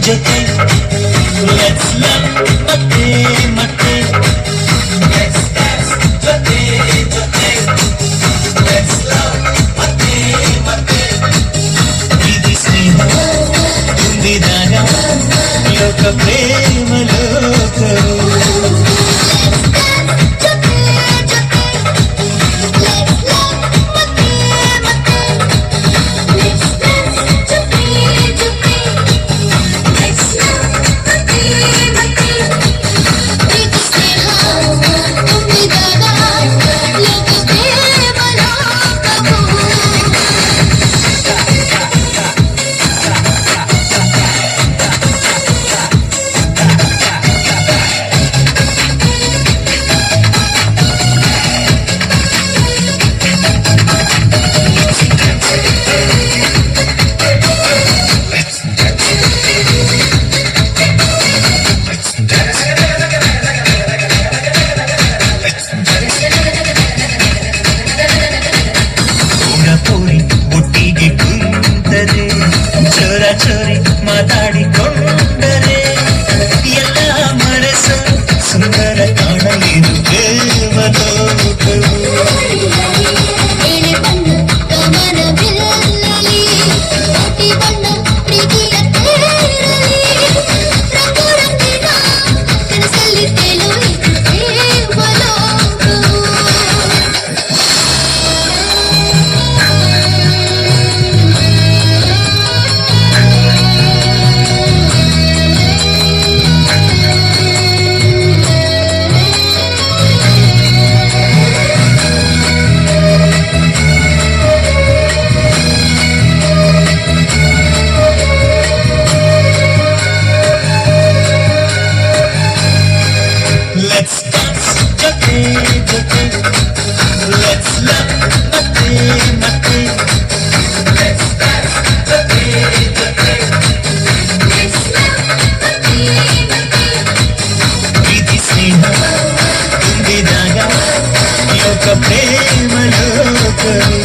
ಜೊತೆ let's love ಮತ್ತೆ ಮತ್ತೆ ಲೆಟ್ಸ್ ಡ್ಯಾನ್ಸ್ ಜೊತೆ ಜೊತೆ ಲೆಟ್ಸ್ ಲವ್ ಮತ್ತೆ ಮತ್ತೆ ಇದು ಸ್ನೇಹ ತುಂಬಿದಾಗ ಲೋಕ ಪ್ರೇಮ ಲೋಕವು ಒಟ್ಟಿಗೆ ಕುಂತರೆ ಚೋರ ಚೋರಿ ಮಾತಾಡಿಕೊಂಡರೆ ಎಲ್ಲ ಮನಸ್ಸ ಸುಂದರ ಕಾಣಲೇನು ದೇವಲೋಕವು Let's dance, jate, jate. Let's love, mate, mate. Let's dance, jate, jate. Let's love, mate, mate. ಪ್ರೀತಿ ಸ್ನೇಹ ತುಂಬಿದಾಗ ಲೋಕ ಪ್ರೇಮ ಲೋಕವು